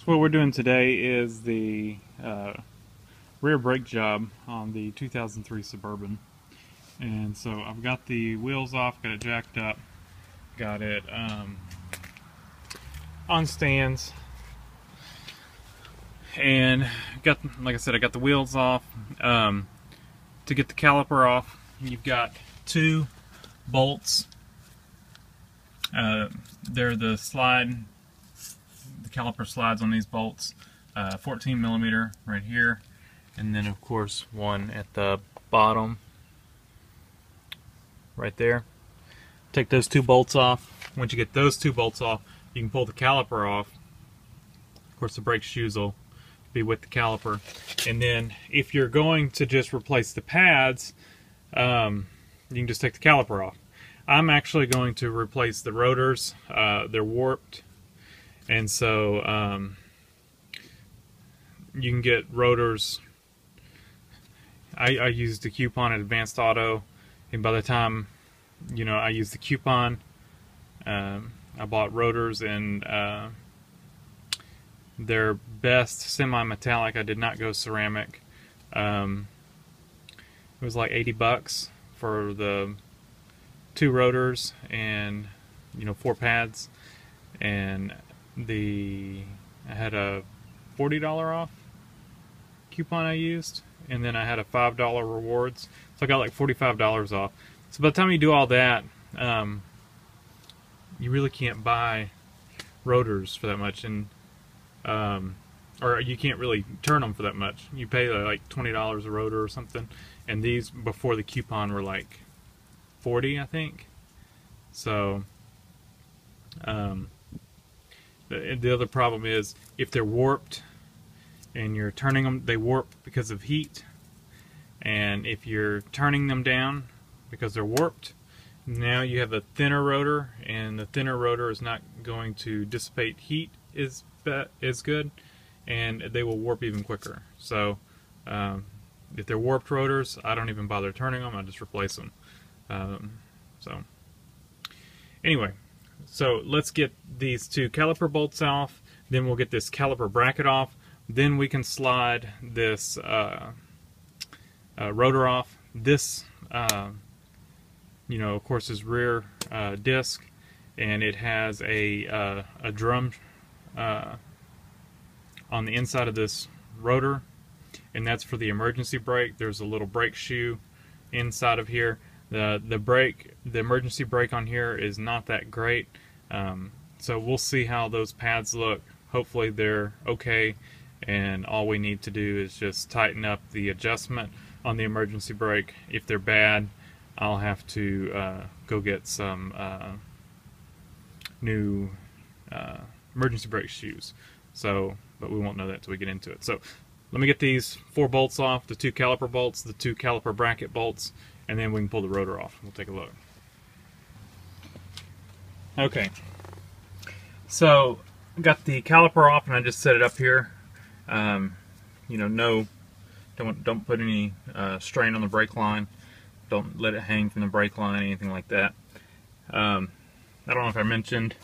So what we're doing today is the rear brake job on the 2003 Suburban. And so I've got the wheels off, got it jacked up, got it on stands, and got, like I said, I got the wheels off. To get the caliper off, you've got two bolts. They're the caliper slides on these bolts, 14 millimeter right here, and then of course one at the bottom right there. Take those two bolts off. Once you get those two bolts off, you can pull the caliper off. Of course, the brake shoes will be with the caliper. And then if you're going to just replace the pads, you can just take the caliper off. I'm actually going to replace the rotors. They're warped, and so you can get rotors. I used a coupon at Advanced Auto, and by the time I used the coupon, I bought rotors, and their best semi-metallic. I did not go ceramic. It was like $80 for the two rotors and 4 pads, and I had a $40 off coupon I used, and then I had a $5 rewards, so I got like $45 off. So by the time you do all that, you really can't buy rotors for that much, and or you can't really turn them for that much. You pay like $20 a rotor or something, and these before the coupon were like $40, I think. So the other problem is if they're warped and you're turning them, they warp because of heat, and if you're turning them down because they're warped, now you have a thinner rotor, and the thinner rotor is not going to dissipate heat as good, and they will warp even quicker. So if they're warped rotors, I don't even bother turning them, I just replace them. So anyway, so let's get these two caliper bolts off, then we'll get this caliper bracket off, then we can slide this rotor off. This of course is rear disc, and it has a drum on the inside of this rotor, and that's for the emergency brake. There's a little brake shoe inside of here. The emergency brake on here is not that great, so we'll see how those pads look. Hopefully they're okay, and all we need to do is just tighten up the adjustment on the emergency brake. If they're bad, I'll have to go get some new emergency brake shoes. But we won't know that till we get into it. So let me get these 4 bolts off, the 2 caliper bolts, the 2 caliper bracket bolts, and then we can pull the rotor off. We'll take a look. Okay, so got the caliper off, and I just set it up here. Don't put any strain on the brake line. Don't let it hang from the brake line, anything like that. I don't know if I mentioned,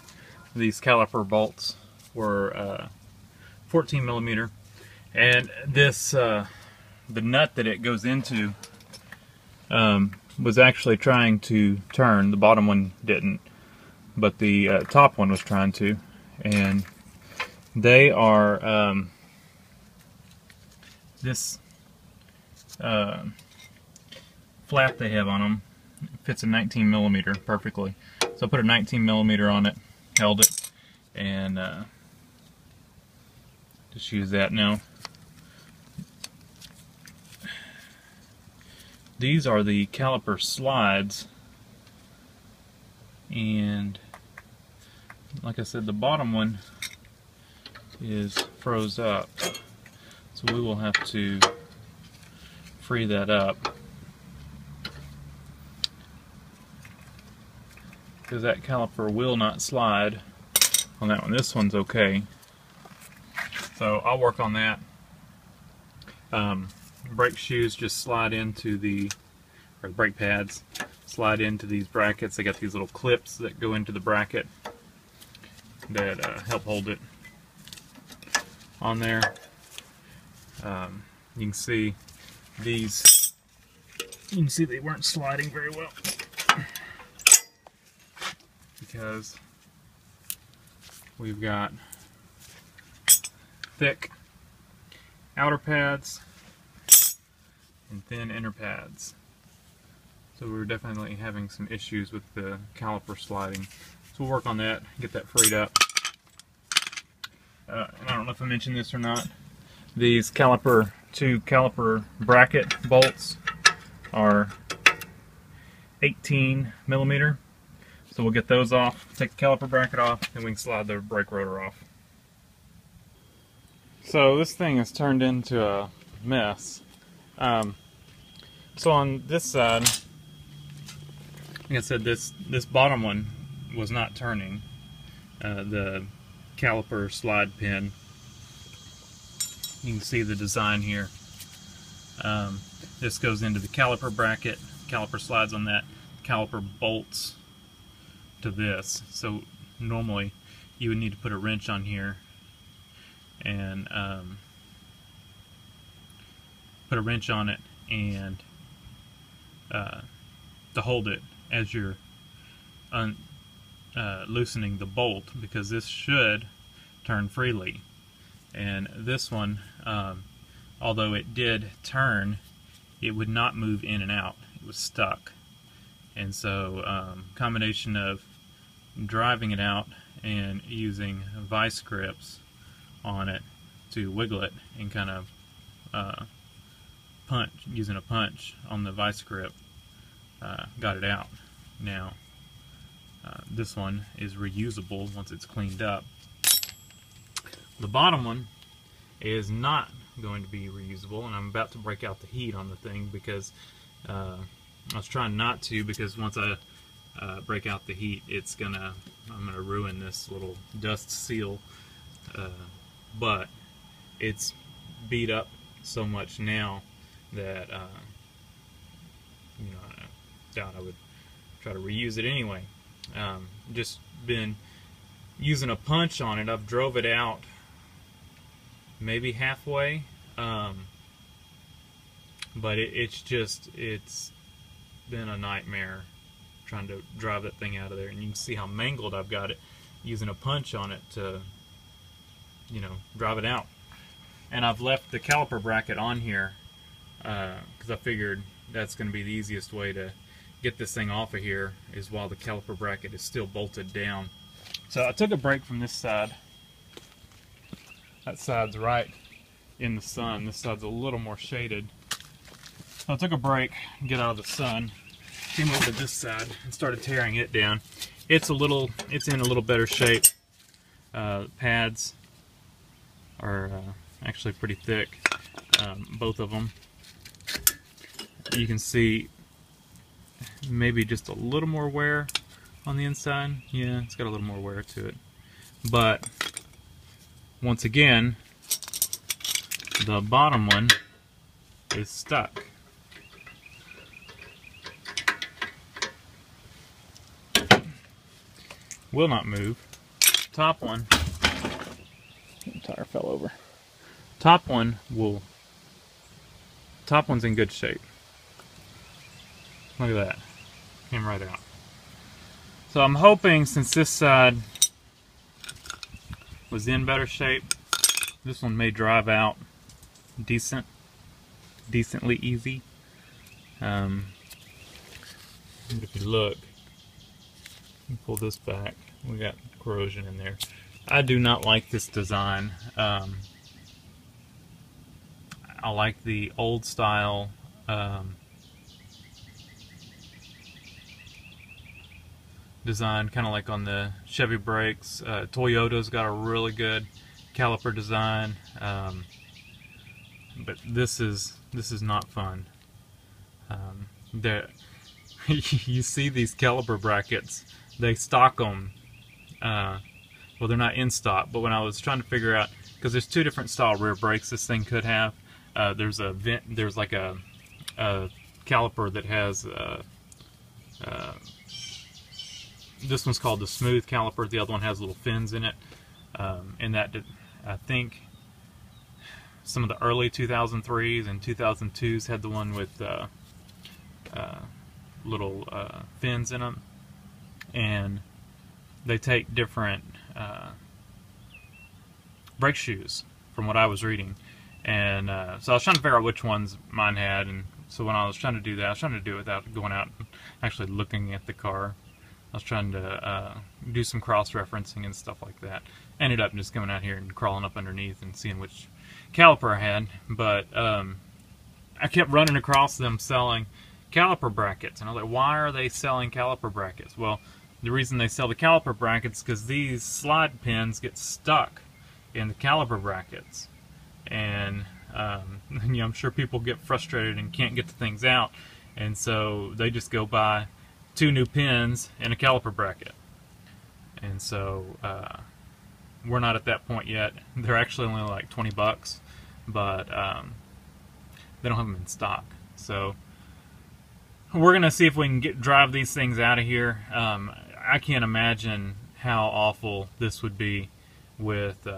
these caliper bolts were 14 millimeter, and this the nut that it goes into was actually trying to turn. The bottom one didn't, but the top one was trying to, and they are this flap they have on them fits a 19 millimeter perfectly. So I put a 19 millimeter on it, held it, and just use that now. These are the caliper slides, and like I said, the bottom one is froze up, so we will have to free that up, because that caliper will not slide on that one. This one's okay, so I'll work on that. Brake shoes just slide into or brake pads slide into these brackets. They got these little clips that go into the bracket that help hold it. on there. You can see these. You can see they weren't sliding very well because we've got thick outer pads and thin inner pads. So we're definitely having some issues with the caliper sliding. So we'll work on that, get that freed up. And I don't know if I mentioned this or not. These two caliper bracket bolts are 18 millimeter. So we'll get those off, take the caliper bracket off, and we can slide the brake rotor off. So this thing has turned into a mess. So on this side, like I said, this bottom one was not turning. The caliper slide pin. You can see the design here. This goes into the caliper bracket. Caliper slides on that. Caliper bolts to this. So normally you would need to put a wrench on here and put a wrench on it and to hold it as you're loosening the bolt, because this should turn freely. And this one, although it did turn, it would not move in and out. It was stuck. And so combination of driving it out and using vice grips on it to wiggle it and kind of punch, using a punch on the vice grip, got it out. Now this one is reusable once it's cleaned up. The bottom one is not going to be reusable, and I'm about to break out the heat on the thing because I was trying not to, because once I break out the heat, I'm gonna ruin this little dust seal. But it's beat up so much now that you know, I doubt I would try to reuse it anyway. Just been using a punch on it. I've drove it out maybe halfway, but it's been a nightmare trying to drive that thing out of there. And you can see how mangled I've got it using a punch on it to, you know, drive it out. And I've left the caliper bracket on here because I figured that's going to be the easiest way to get this thing off of here, is while the caliper bracket is still bolted down. So I took a break from this side. That side's right in the sun. This side's a little more shaded. So I took a break, get out of the sun, came over to this side and started tearing it down. It's in a little better shape. Pads are actually pretty thick, both of them. You can see maybe just a little more wear on the inside. Yeah, it's got a little more wear to it. But once again, the bottom one is stuck. Will not move. Top one, tire fell over. Top one's in good shape. Look at that. Came right out. So I'm hoping, since this side was in better shape, this one may drive out decently easy. But if you look, pull this back, we got corrosion in there. I do not like this design. I like the old style design, kind of like on the Chevy brakes. Toyota's got a really good caliper design, but this is not fun. You see these caliper brackets, they stock them. Well, they're not in stock, but when I was trying to figure out, because there's two different style rear brakes this thing could have. There's like a caliper that has this one's called the smooth caliper. The other one has little fins in it, and that I think some of the early 2003s and 2002s had the one with little fins in them, and they take different brake shoes from what I was reading, and so I was trying to figure out which ones mine had, and so when I was trying to do that, I was trying to do it without going out and actually looking at the car. I was trying to do some cross-referencing and stuff like that. Ended up just coming out here and crawling up underneath and seeing which caliper I had, but I kept running across them selling caliper brackets, and I was like, why are they selling caliper brackets? Well, the reason they sell the caliper brackets is because these slide pins get stuck in the caliper brackets, and you know, I'm sure people get frustrated and can't get the things out, and so they just go buy 2 new pins and a caliper bracket. And so we're not at that point yet. They're actually only like 20 bucks, but they don't have them in stock. So we're gonna see if we can drive these things out of here. I can't imagine how awful this would be with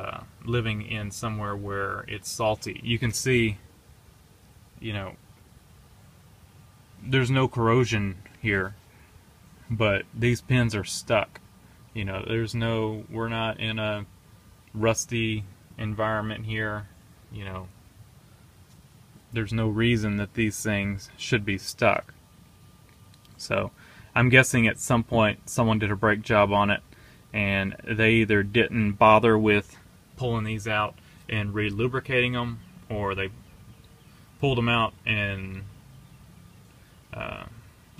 living in somewhere where it's salty. You can see, you know, there's no corrosion here, but these pins are stuck. You know, we're not in a rusty environment here. You know, there's no reason that these things should be stuck. So I'm guessing at some point someone did a brake job on it, and they either didn't bother with pulling these out and re-lubricating them, or they pulled them out and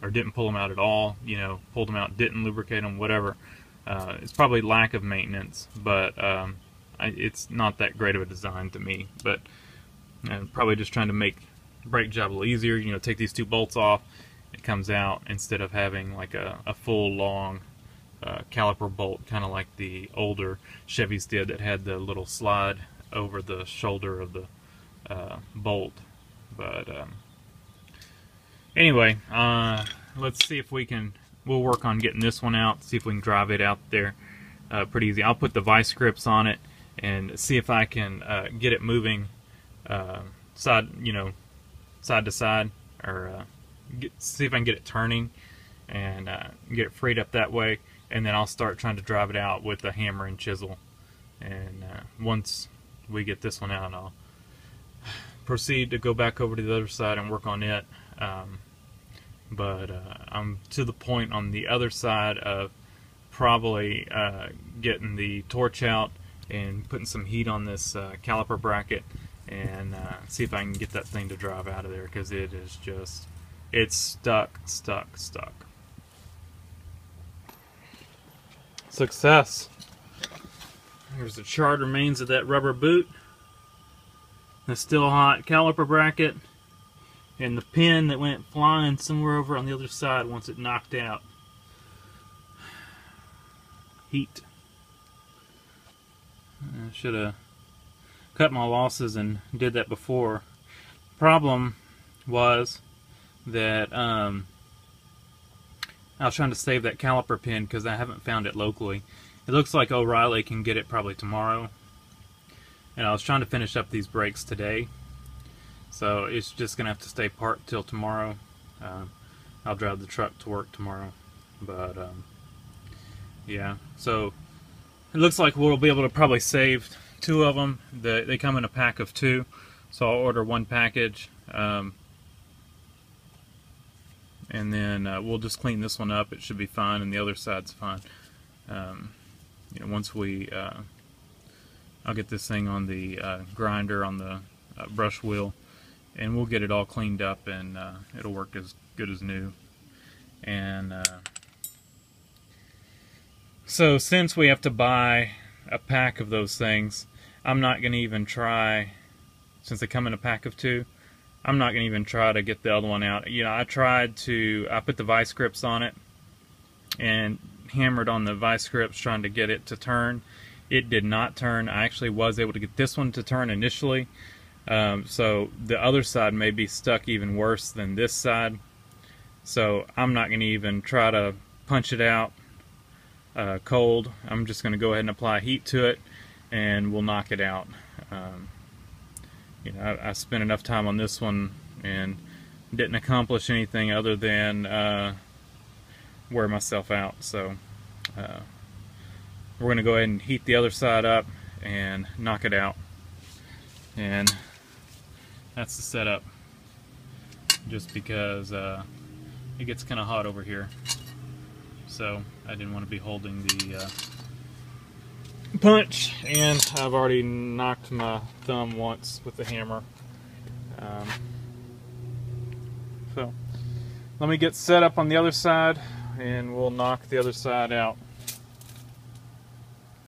or didn't pull them out at all, you know, pulled them out, didn't lubricate them, whatever. It's probably lack of maintenance, but it's not that great of a design to me. But probably just trying to make the brake job a little easier, you know, take these 2 bolts off, it comes out, instead of having like a full long caliper bolt, kind of like the older Chevys did that had the little slide over the shoulder of the bolt. But anyway, let's see if we'll work on getting this one out, see if we can drive it out there pretty easy. I'll put the vice grips on it and see if I can get it moving side to side, or see if I can get it turning and get it freed up that way, and then I'll start trying to drive it out with a hammer and chisel. And once we get this one out, I'll proceed to go back over to the other side and work on it. But I'm to the point on the other side of probably getting the torch out and putting some heat on this caliper bracket, and see if I can get that thing to drive out of there, because it is just, it's stuck. Success. Here's the charred remains of that rubber boot, the still hot caliper bracket, and the pin that went flying somewhere over on the other side once it knocked out. Heat. I should have cut my losses and did that before. Problem was that I was trying to save that caliper pin because I haven't found it locally. It looks like O'Reilly can get it probably tomorrow, and I was trying to finish up these brakes today, so it's just gonna have to stay parked till tomorrow. I'll drive the truck to work tomorrow, but yeah, so it looks like we'll be able to probably save 2 of them. They come in a pack of 2, so I'll order 1 package, and then we'll just clean this one up. It should be fine, and the other side's fine. You know, once I'll get this thing on the grinder on the brush wheel, and we'll get it all cleaned up, and it'll work as good as new. And so since we have to buy a pack of those things, I'm not going to even try, since they come in a pack of 2, I'm not going to even try to get the other one out. You know, I put the vice grips on it and hammered on the vice grips trying to get it to turn. It did not turn. I actually was able to get this one to turn initially, so the other side may be stuck even worse than this side. So I'm not going to even try to punch it out cold. I'm just going to go ahead and apply heat to it, and we'll knock it out. you know, I spent enough time on this one and didn't accomplish anything other than wear myself out. So we're going to go ahead and heat the other side up and knock it out. And that's the setup, just because it gets kind of hot over here, so I didn't want to be holding the punch, and I've already knocked my thumb once with the hammer. So let me get set up on the other side and we'll knock the other side out.